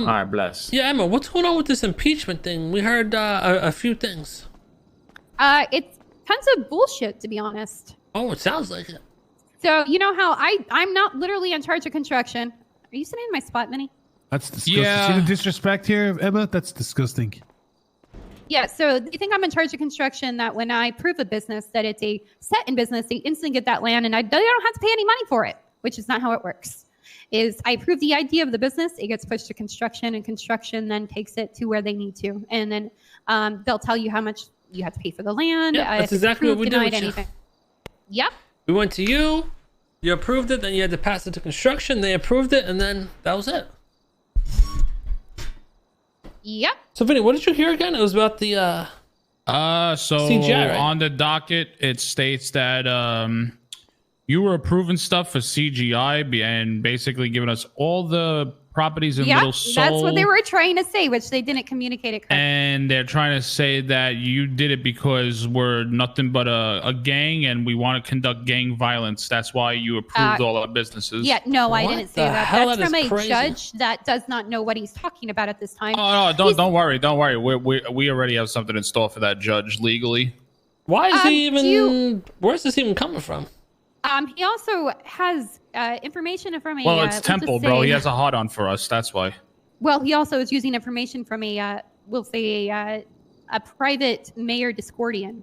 right, bless. Yeah, Emma, what's going on with this impeachment thing? We heard a few things. It's tons of bullshit, to be honest. Oh, it sounds like it. So you know how I'm not literally in charge of construction. Are you sitting in my spot, Minnie? That's disgusting. Yeah. See the disrespect here, Emma? That's disgusting. Yeah, so they think I'm in charge of construction, that when I prove a business that it's a set in business, they instantly get that land and they don't have to pay any money for it, which is not how it works. Is I prove the idea of the business, it gets pushed to construction, and construction then takes it to where they need to. And then they'll tell you how much you have to pay for the land. Yeah, that's exactly what we did with anything. Yep. We went to you, you approved it, then you had to pass it to construction, they approved it, and then that was it. Yep. So Vinny, what did you hear again? It was about the So CGI, right? On the docket, it states that you were approving stuff for CGI and basically giving us all the properties in Little Seoul. That's what they were trying to say, which they didn't communicate it correctly. And they're trying to say that you did it because we're nothing but a gang and we want to conduct gang violence. That's why you approved all our businesses. Yeah, no, I didn't say that. That's from a crazy. judge that does not know what he's talking about at this time. Oh, no, don't worry. Don't worry. We already have something in store for that judge legally. Why is he even... Where's this even coming from? He also has information from a... Well, it's Temple, bro. He has a hot-on for us. That's why. Well, he also is using information from a, we'll say, a private mayor Discordian.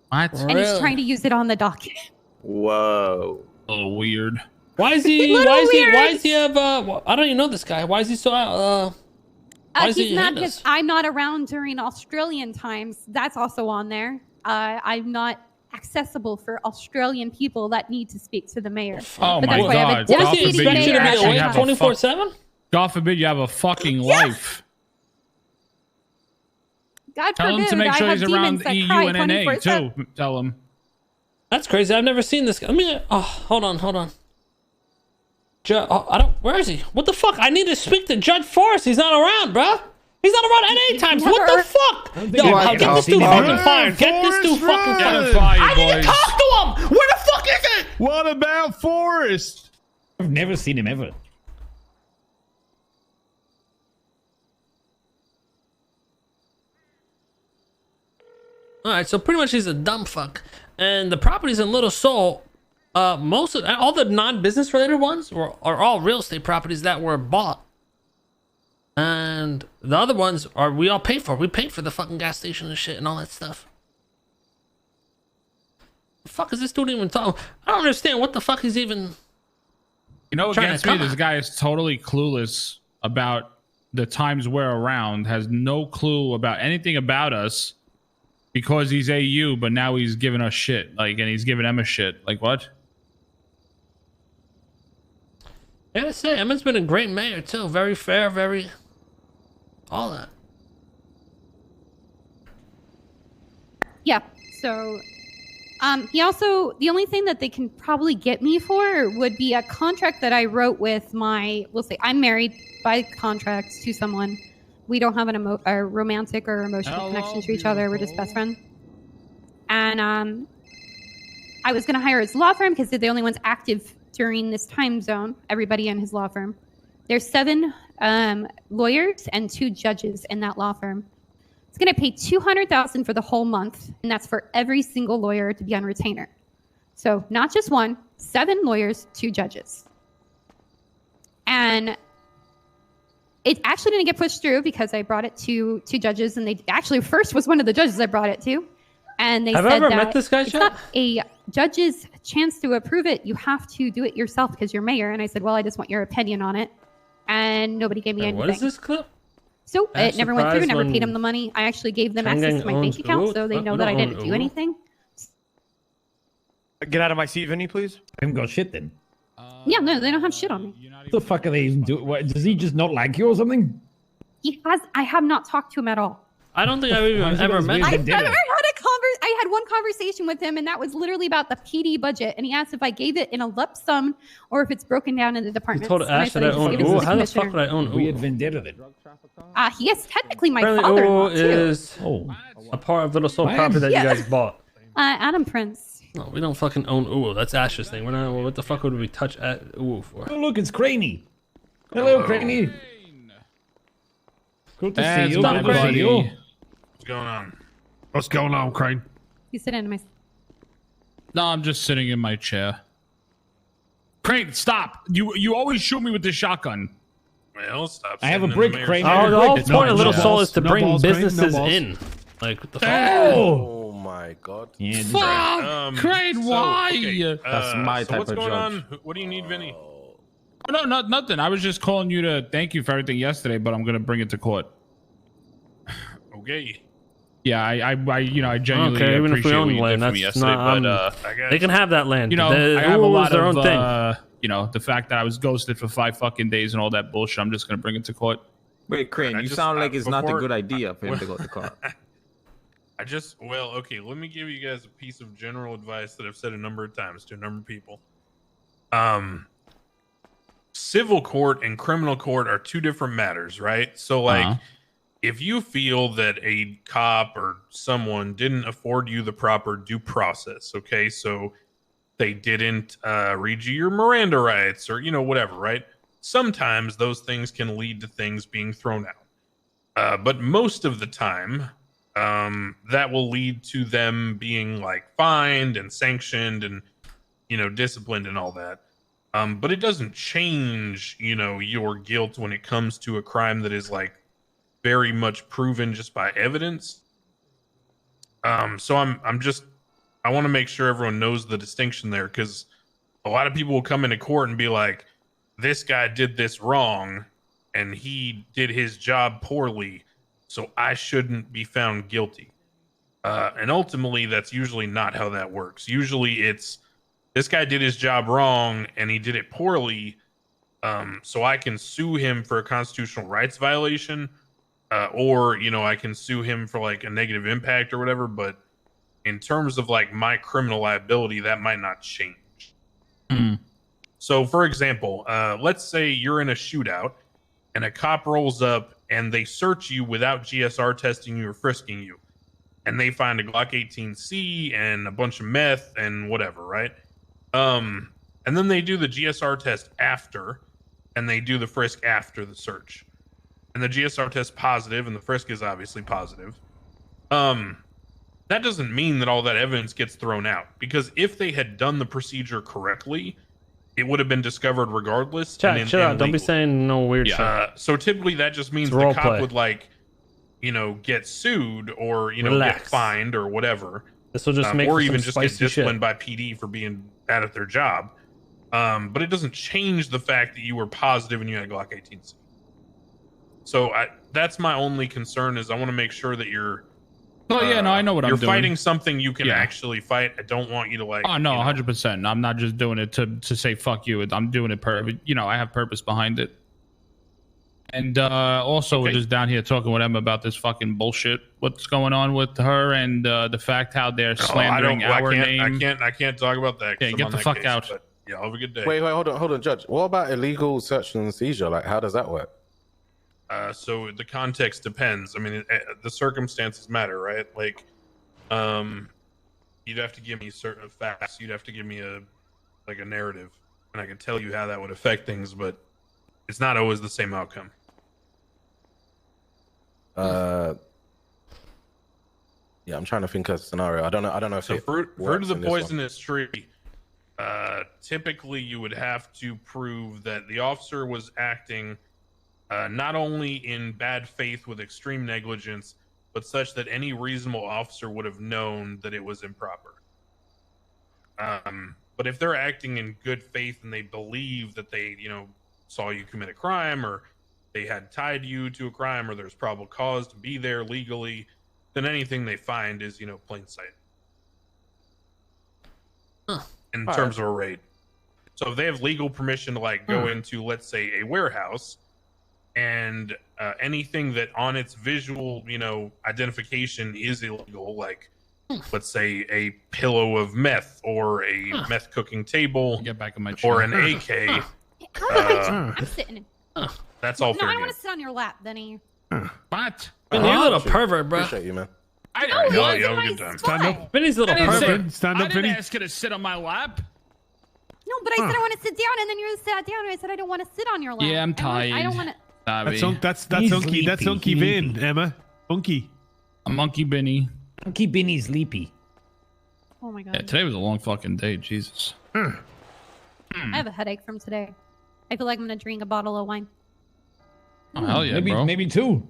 What? And he's trying to use it on the docket. Whoa. A little weird. Why is he... Why is he have... I don't even know this guy. Why is he so... why is he's he not in because this? I'm not around during Australian times. That's also on there. I'm not accessible for Australian people that need to speak to the mayor. Oh But my that's why I have a God. What is he deputy expected to mayor be at awake that time. 24/7? God forbid you have a fucking life. God Tell him forbid to make sure I he's have around demons that EU cry and NA 24/7. too. Tell him. That's crazy. I've never seen this guy. I mean, oh, hold on. I don't... Where is he? What the fuck? I need to speak to Judge Forrest. He's not around, bruh. He's not around at any times. What the fuck? Yo, get this dude fucking fired. Get this dude fucking fired. I need to talk to him. Where the fuck is it? What about Forrest? I've never seen him ever. All right, so pretty much he's a dumb fuck. And the properties in Little Seoul, most of all the non-business related ones are all real estate properties that were bought. And the other ones are we all pay for. We paid for the fucking gas station and shit and all that stuff. The fuck is this dude even talking? I don't understand what the fuck he's even. You know what trying gets to me? come This at. guy is totally clueless about the times we're around, has no clue about anything about us because he's AU, but now he's giving us shit. Like, and he's giving Emma shit. Like, what? I gotta say, Emma's been a great mayor too. Very fair, very. All that. Yeah. So, he also, the only thing that they can probably get me for would be a contract that I wrote with we'll say I'm married by contract to someone. We don't have a romantic or emotional connection to each other. We're just best friends. And I was going to hire his law firm because they're the only ones active during this time zone. Everybody in his law firm. There's 7 lawyers and 2 judges in that law firm. It's going to pay $200,000 for the whole month, and that's for every single lawyer to be on retainer. So not just 1, 7 lawyers, 2 judges. And it actually didn't get pushed through because I brought it to 2 judges, and they actually first was one of the judges I brought it to, and they Have I said ever that met this guy, it's Chad? not a judge's chance to approve it. You have to do it yourself because you're mayor. And I said, well, I just want your opinion on it, and nobody gave me anything. What is this clip? So I'm it never went through, surprised never when paid him the money. I actually gave them Chang access to my bank owns account, Uwu. so they know We that I don't didn't own do Uwu. anything. Get out of my seat, Vinny, please. I haven't got shit then. Yeah, no, they don't have shit on me. What the fuck are they even doing? What, does he just not like you or something? I have not talked to him at all. I don't think I've even Why is it ever always met weird? him. They did it. I had one conversation with him, and that was literally about the PD budget. And he asked if I gave it in a lump sum or if it's broken down into He departments. told And Ash said that I just own gave it to Uwu. the How the fuck commissioner. would I own Weird Uwu? vendetta then. He is technically my Apparently father-in-law, Uwu too. is Oh, a part of Little Soul What? property that Yeah. you guys bought. Adam Prince. No, we don't fucking own Uwu. That's Ash's thing. We're not. What the fuck would we touch Uwu for? oh look, it's Craney. Hello, Craney. Good to That's see you. my Good to see buddy. you. What's going on? What's going on, Crane? You sit in my. No, I'm just sitting in my chair. Crane, stop! You always shoot me with the shotgun. Well, stop. I have a sitting in brick, the mayor's Crane. chair. I have a The whole brick. point of Little no Soul balls, is to no bring balls, Crane, no businesses balls. in. Like, what the fuck? Oh! Oh my god. Yeah, Fuck! Crane, why? Okay, That's my so type what's of going judge. on? What do you need, Vinny? Oh, no, nothing. I was just calling you to thank you for everything yesterday, but I'm gonna bring it to court. Okay. Yeah, I genuinely Okay, even if we appreciate own what you land, did for me that's yesterday, not. but I got They can have that land. you know, The I have a rules lot their of own thing. the fact that I was ghosted for 5 fucking days and all that bullshit. I'm just gonna bring it to court. Wait, Crane, I you just- sound like it's not a before- good idea for him to go to court. okay, let me give you guys a piece of general advice that I've said a number of times to a number of people. Civil court and criminal court are two different matters, right? So, like, Uh-huh. if you feel that a cop or someone didn't afford you the proper due process, okay, so they didn't read you your Miranda rights or, whatever, right? Sometimes those things can lead to things being thrown out. But most of the time, that will lead to them being like fined and sanctioned and, disciplined and all that. But it doesn't change, your guilt when it comes to a crime that is like very much proven just by evidence. So I want to make sure everyone knows the distinction there, because a lot of people will come into court and be like, this guy did this wrong and he did his job poorly, so I shouldn't be found guilty. And ultimately, that's usually not how that works. Usually it's, this guy did his job wrong and he did it poorly, so I can sue him for a constitutional rights violation, or, I can sue him for like a negative impact or whatever. But in terms of like my criminal liability, that might not change. So, for example, let's say you're in a shootout and a cop rolls up and they search you without GSR testing you or frisking you. And they find a Glock 18C and a bunch of meth and whatever, right? And then they do the GSR test after, and they do the frisk after the search. And the GSR test positive, and the frisk is obviously positive. That doesn't mean that all that evidence gets thrown out, because if they had done the procedure correctly, it would have been discovered regardless. Chill out. Don't be legal. saying no weird shit. So typically that just means It's the role cop play. would like, get sued or, get Relax. fined or whatever. This will just make Or for even some just get spicy disciplined shit. by PD for being bad at their job. But it doesn't change the fact that you were positive and you had a Glock 18C. So that's my only concern, is I want to make sure that you're Oh yeah, no, I know what I'm you're doing. fighting something you can Yeah. actually fight. I don't want you to like. Oh no, 100%. I'm not just doing it to say fuck you. I'm doing it I have purpose behind it. And also, we're Okay. just down here talking with Emma about this fucking bullshit. What's going on with her and the fact how they're slandering our name. I can't talk about that. 'cause Yeah, I'm get on the that fuck case, out. but, yeah, have a good day. Wait, hold on, Judge. What about illegal search and seizure? Like, how does that work? So the context depends. I mean, the circumstances matter, right? Like, you'd have to give me certain facts. You'd have to give me a narrative, and I can tell you how that would affect things, but it's not always the same outcome. Yeah, I'm trying to think of a scenario. I don't know if So it fruit works of the in this one. poisonous tree. Typically, you would have to prove that the officer was acting not only in bad faith with extreme negligence, but such that any reasonable officer would have known that it was improper. But if they're acting in good faith and they believe that they, saw you commit a crime, or they had tied you to a crime, or there's probable cause to be there legally, then anything they find is, plain sight. In terms of a raid. So if they have legal permission to go into, let's say, a warehouse, and anything that on its visual, identification is illegal, like let's say a pillow of meth or a meth cooking table Get back in my chair. or an AK, I'm sitting. that's all No, fair I don't game. want to sit on your lap, Benny. What? Vinny, you're a little pervert, bro. Appreciate you, man. I No, Yeah, he's have a in good my time. Stand spot. up. Vinny's a little didn't say- pervert. Stand I up, didn't Vinny. ask you to sit on my lap. No, but I said I want to sit down, and then you sat down, and I said I don't want to sit on your lap. Yeah, I'm I don't tired. want to. Sorry. That's He's Unky. That's sleepy. Unky Vin, Emma. Unky. A monkey Benny. Monkey Benny's sleepy. Oh my god. Yeah, today was a long fucking day. Jesus. I have a headache from today. I feel like I'm gonna drink a bottle of wine. Oh, hell yeah, maybe bro. maybe 2.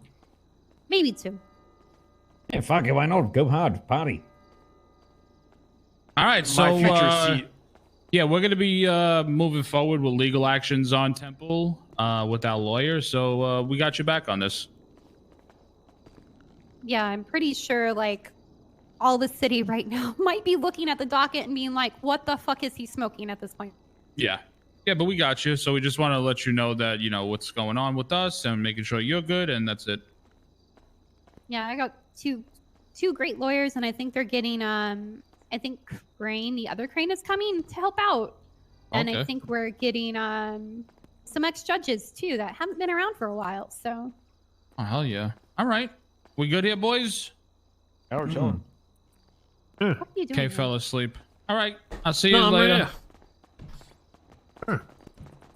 Maybe 2. Yeah, fuck it. Why not? Go hard. Party. All right, so My future seat. yeah, we're gonna be moving forward with legal actions on Temple with our lawyer. So we got you back on this. Yeah, I'm pretty sure like all the city right now might be looking at the docket and being like, what the fuck is he smoking at this point? Yeah. Yeah, but we got you. So we just want to let you know that, you know, what's going on with us and making sure you're good, and that's it. Yeah, I got two great lawyers, and I think they're getting I think Crane, the other Crane, is coming to help out. And I Okay. think we're getting some ex-judges too that haven't been around for a while. So Oh, hell yeah. All right. We good here, boys? How are chilling? what are you doing? Okay, man? fell asleep. All right. I'll see you No, I'm right later. here.